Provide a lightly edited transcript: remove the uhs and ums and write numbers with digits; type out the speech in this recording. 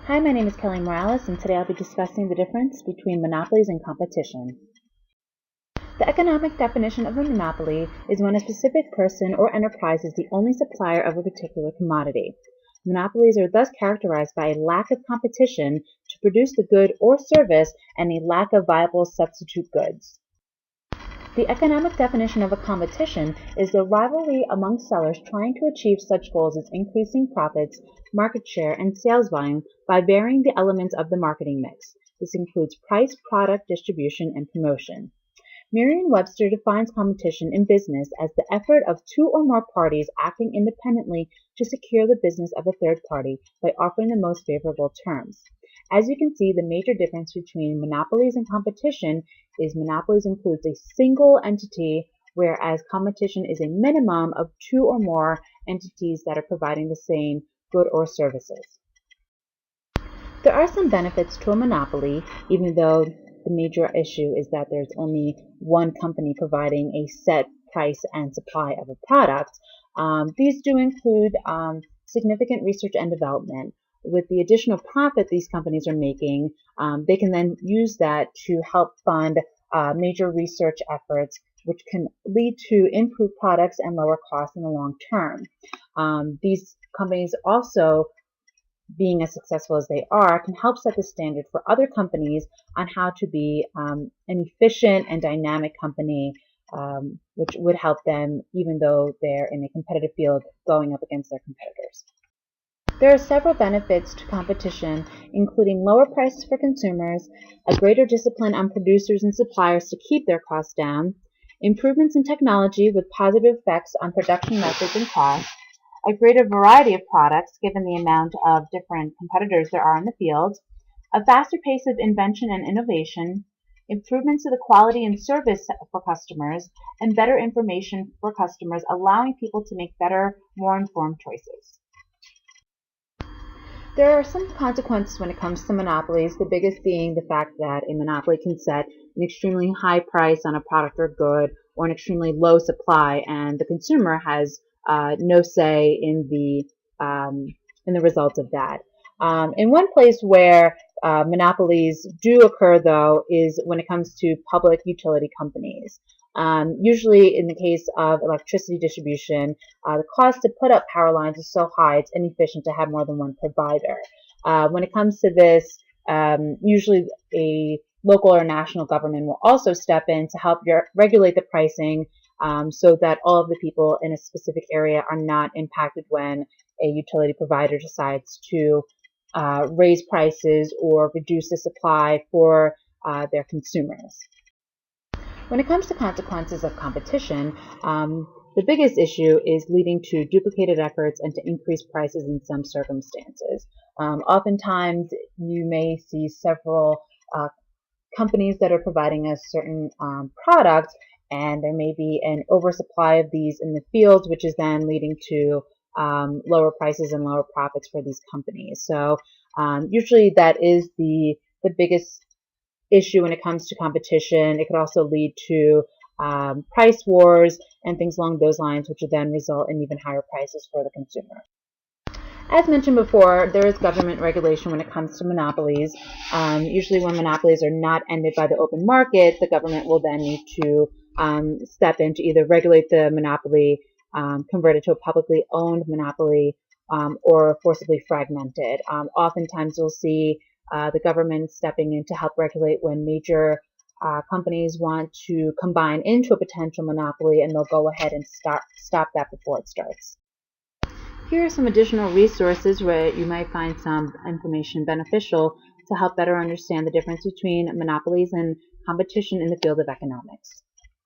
Hi, my name is Kelly Morales, and today I'll be discussing the difference between monopolies and competition. The economic definition of a monopoly is when a specific person or enterprise is the only supplier of a particular commodity. Monopolies are thus characterized by a lack of competition to produce the good or service and a lack of viable substitute goods. The economic definition of a competition is the rivalry among sellers trying to achieve such goals as increasing profits, market share, and sales volume by varying the elements of the marketing mix. This includes price, product, distribution, and promotion. Merriam-Webster defines competition in business as the effort of two or more parties acting independently to secure the business of a third party by offering the most favorable terms. As you can see, the major difference between monopolies and competition is monopolies includes a single entity, whereas competition is a minimum of two or more entities that are providing the same good or services. There are some benefits to a monopoly, even though the major issue is that there's only one company providing a set price and supply of a product. These do include significant research and development. With the additional profit these companies are making, they can then use that to help fund major research efforts, which can lead to improved products and lower costs in the long term. These companies also, being as successful as they are, can help set the standard for other companies on how to be an efficient and dynamic company, which would help them even though they're in a competitive field going up against their competitors. There are several benefits to competition, including lower prices for consumers, a greater discipline on producers and suppliers to keep their costs down, improvements in technology with positive effects on production methods and costs, a greater variety of products given the amount of different competitors there are in the field, a faster pace of invention and innovation, improvements to the quality and service for customers, and better information for customers, allowing people to make better, more informed choices. There are some consequences when it comes to monopolies, the biggest being the fact that a monopoly can set an extremely high price on a product or good or an extremely low supply, and the consumer has no say in the results of that. In one place where monopolies do occur, though, is when it comes to public utility companies. Usually in the case of electricity distribution, the cost to put up power lines is so high it's inefficient to have more than one provider. When it comes to this, usually a local or national government will also step in to help regulate the pricing so that all of the people in a specific area are not impacted when a utility provider decides to raise prices or reduce the supply for their consumers. When it comes to consequences of competition, the biggest issue is leading to duplicated efforts and to increased prices in some circumstances. Oftentimes, you may see several companies that are providing a certain product, and there may be an oversupply of these in the field, which is then leading to lower prices and lower profits for these companies. So usually that is the biggest issue when it comes to competition. It could also lead to price wars and things along those lines, which would then result in even higher prices for the consumer. As mentioned before, there is government regulation when it comes to monopolies. Usually when monopolies are not ended by the open market, the government will then need to step in to either regulate the monopoly, convert it to a publicly owned monopoly, or forcibly fragment it. Oftentimes you'll see the government stepping in to help regulate when major companies want to combine into a potential monopoly, and they'll go ahead and stop that before it starts. Here are some additional resources where you might find some information beneficial to help better understand the difference between monopolies and competition in the field of economics.